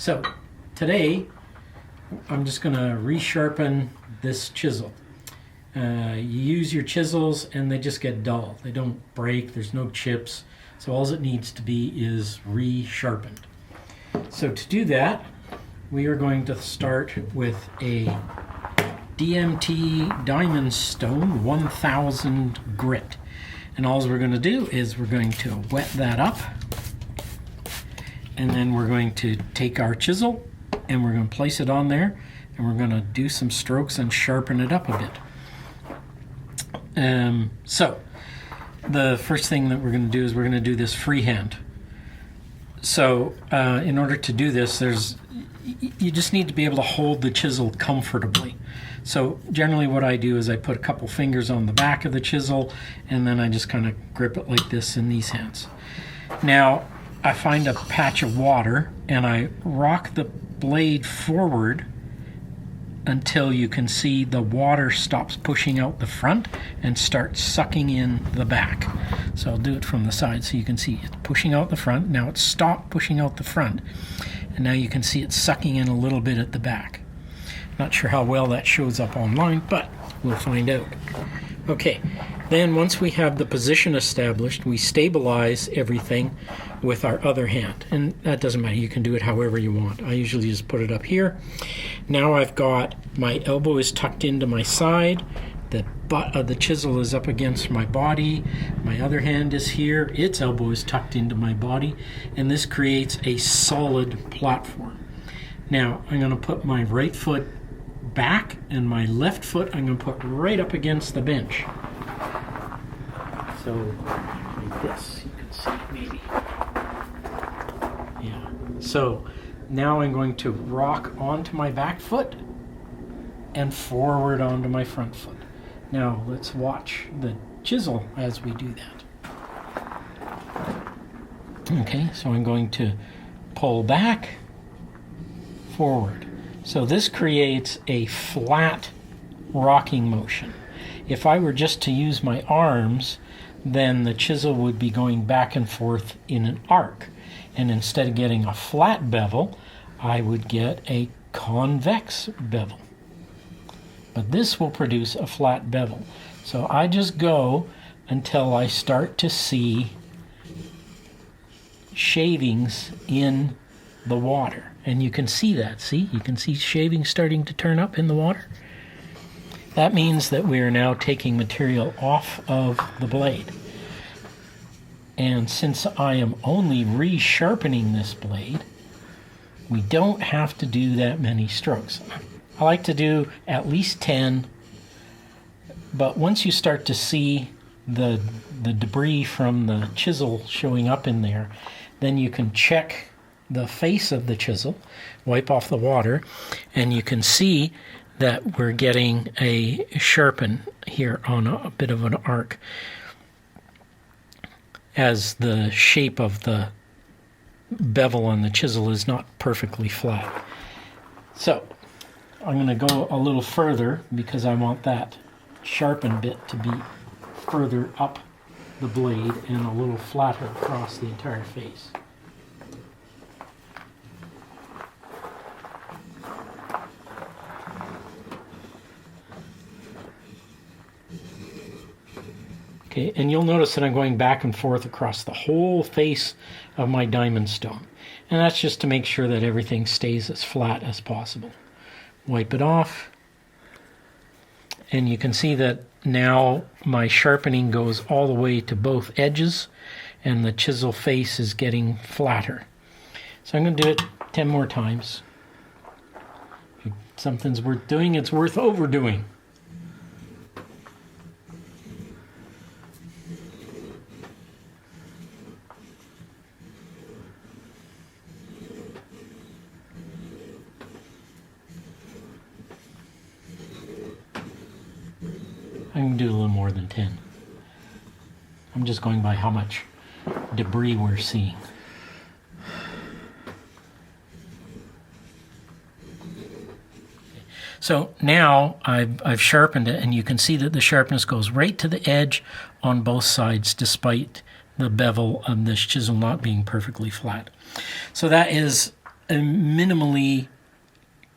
So today I'm just going to resharpen this chisel. You use your chisels and they just get dull. They don't break, there's no chips. So all it needs to be is resharpened. So to do that, we are going to start with a DMT Diamond Stone 1000 grit. And all we're going to do is we're going to wet that up. And then we're going to take our chisel and we're going to place it on there. And we're going to do some strokes and sharpen it up a bit. So the first thing that we're going to do is we're going to do this freehand. So in order to do this, you just need to be able to hold the chisel comfortably. So generally what I do is I put a couple fingers on the back of the chisel and then I just kind of grip it like this in these hands. Now I find a patch of water and I rock the blade forward until you can see the water stops pushing out the front and starts sucking in the back. So I'll do it from the side so you can see it pushing out the front. Now it's stopped pushing out the front. And now you can see it sucking in a little bit at the back. Not sure how well that shows up online, but we'll find out. Okay, then once we have the position established, we stabilize everything with our other hand. And that doesn't matter, you can do it however you want. I usually just put it up here. Now I've got my elbow is tucked into my side, the butt of the chisel is up against my body, my other hand is here, its elbow is tucked into my body, and this creates a solid platform. Now I'm going to put my right foot back and my left foot I'm going to put right up against the bench. So like this, you can see it maybe. Yeah. So now I'm going to rock onto my back foot and forward onto my front foot. Now let's watch the chisel as we do that. Okay, so I'm going to pull back, forward. So this creates a flat rocking motion. If I were just to use my arms, then the chisel would be going back and forth in an arc. And instead of getting a flat bevel, I would get a convex bevel. But this will produce a flat bevel. So I just go until I start to see shavings in the water. And you can see that, see? You can see shavings starting to turn up in the water. That means that we are now taking material off of the blade. And since I am only resharpening this blade, we don't have to do that many strokes. I like to do at least 10, but once you start to see the debris from the chisel showing up in there, then you can check the face of the chisel, wipe off the water, and you can see that we're getting a sharpen here on a bit of an arc as the shape of the bevel on the chisel is not perfectly flat. So I'm going to go a little further because I want that sharpen bit to be further up the blade and a little flatter across the entire face. Okay, and you'll notice that I'm going back and forth across the whole face of my diamond stone. And that's just to make sure that everything stays as flat as possible. Wipe it off. And you can see that now my sharpening goes all the way to both edges and the chisel face is getting flatter. So I'm going to do it 10 more times. If something's worth doing, it's worth overdoing. I can do a little more than 10. I'm just going by how much debris we're seeing. So now I've sharpened it, and you can see that the sharpness goes right to the edge on both sides, despite the bevel of this chisel not being perfectly flat. So that is minimally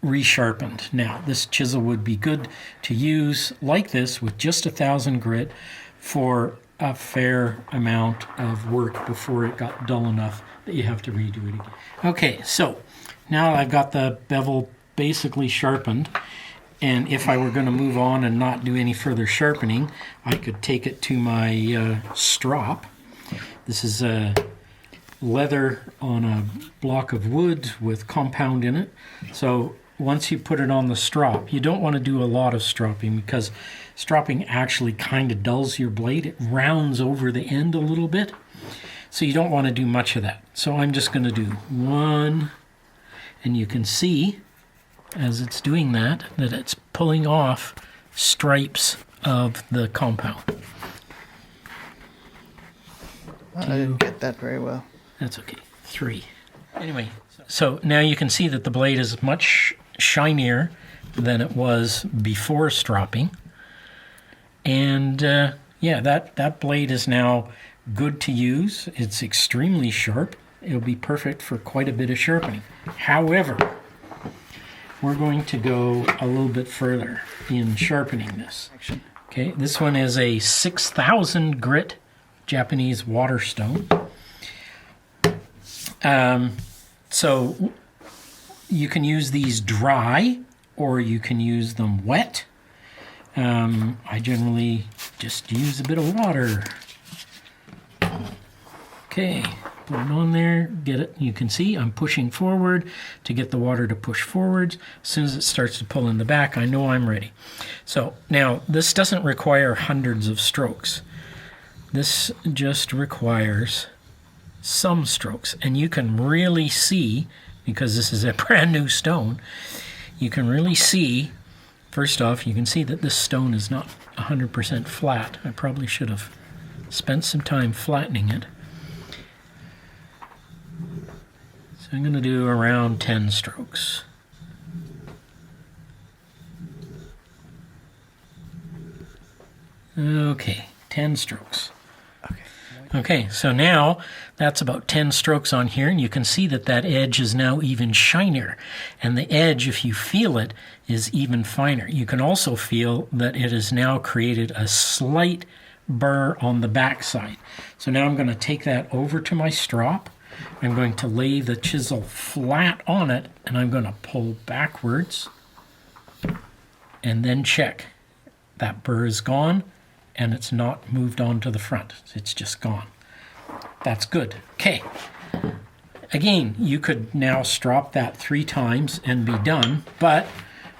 resharpened. Now, this chisel would be good to use like this with just 1,000 grit for a fair amount of work before it got dull enough that you have to redo it again. Okay, so now I've got the bevel basically sharpened, and if I were going to move on and not do any further sharpening, I could take it to my strop. This is a leather on a block of wood with compound in it. So once you put it on the strop, you don't want to do a lot of stropping, because stropping actually kind of dulls your blade. It rounds over the end a little bit. So you don't want to do much of that. So I'm just going to do one, and you can see as it's doing that it's pulling off stripes of the compound. I didn't get that very well. That's okay. 3. Anyway, so now you can see that the blade is much shinier than it was before stropping. And yeah, that blade is now good to use. It's extremely sharp. It'll be perfect for quite a bit of sharpening. However, we're going to go a little bit further in sharpening this. Okay, this one is a 6,000 grit Japanese water stone. So you can use these dry, or you can use them wet. I generally just use a bit of water. Okay, put it on there, get it. You can see I'm pushing forward to get the water to push forwards. As soon as it starts to pull in the back, I know I'm ready. So now this doesn't require hundreds of strokes. This just requires some strokes, and you can really see, because this is a brand new stone, you can really see, first off, you can see that this stone is not 100% flat. I probably should have spent some time flattening it. So I'm going to do around 10 strokes. Okay, 10 strokes. Okay, so now that's about 10 strokes on here, and you can see that that edge is now even shinier. And the edge, if you feel it, is even finer. You can also feel that it has now created a slight burr on the back side. So now I'm going to take that over to my strop. I'm going to lay the chisel flat on it, and I'm going to pull backwards and then check. That burr is gone, and it's not moved on to the front. It's just gone. That's good. Okay. Again, you could now strop that 3 times and be done, but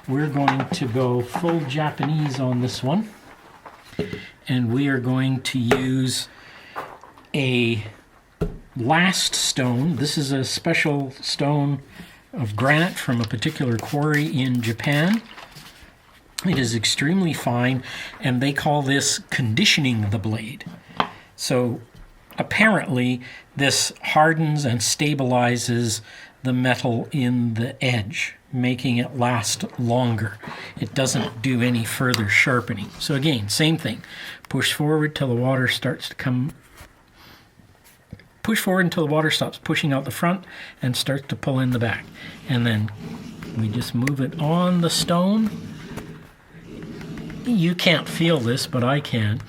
we're going to go full Japanese on this one, and we are going to use a last stone. This is a special stone of granite from a particular quarry in Japan. It is extremely fine, and they call this conditioning the blade. So apparently this hardens and stabilizes the metal in the edge, making it last longer. It doesn't do any further sharpening. So again, same thing. Push forward till the water starts to come. Push forward until the water stops pushing out the front and starts to pull in the back. And then we just move it on the stone. You can't feel this, but I can.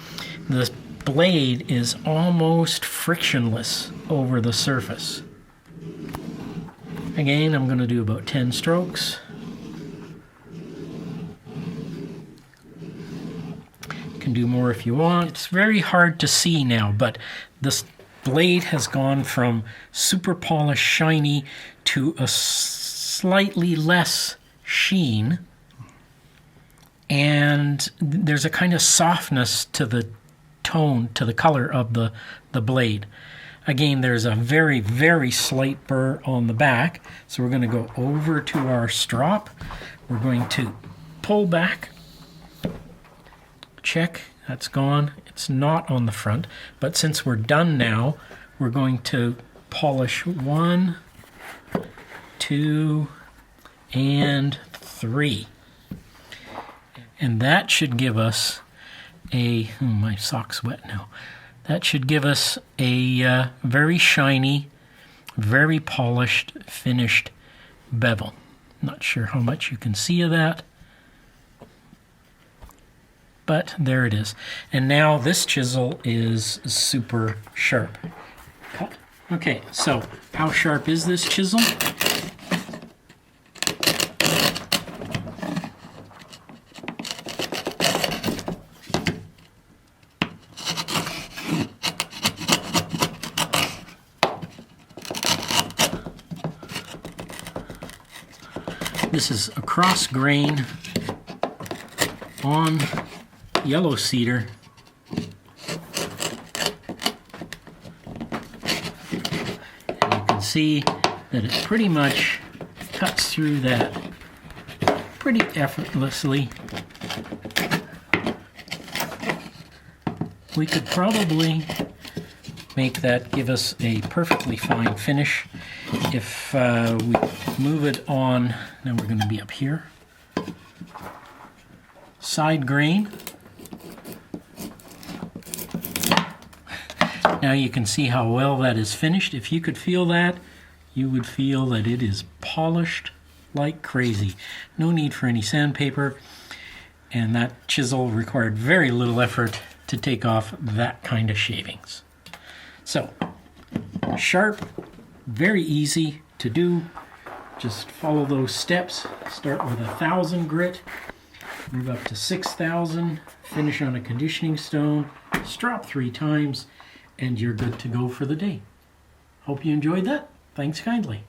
The blade is almost frictionless over the surface. Again, I'm going to do about 10 strokes. You can do more if you want. It's very hard to see now, but this blade has gone from super polished, shiny to a slightly less sheen. And there's a kind of softness to the tone, to the color of the blade. Again, there's a very, very slight burr on the back. So we're going to go over to our strop. We're going to pull back. Check, that's gone. It's not on the front. But since we're done now, we're going to polish 1, 2, and 3. And that should give us a, my sock's wet now. That should give us a very shiny, very polished, finished bevel. Not sure how much you can see of that, but there it is. And now this chisel is super sharp. Cut. Okay, so how sharp is this chisel? This is a cross grain on yellow cedar. And you can see that it pretty much cuts through that pretty effortlessly. We could probably make that give us a perfectly fine finish if we move it on. Now we're going to be up here. Side grain. Now you can see how well that is finished. If you could feel that, you would feel that it is polished like crazy. No need for any sandpaper, and that chisel required very little effort to take off that kind of shavings. So, sharp, very easy to do. Just follow those steps. Start with 1,000 grit, move up to 6,000, finish on a conditioning stone, strop 3 times, and you're good to go for the day. Hope you enjoyed that. Thanks kindly.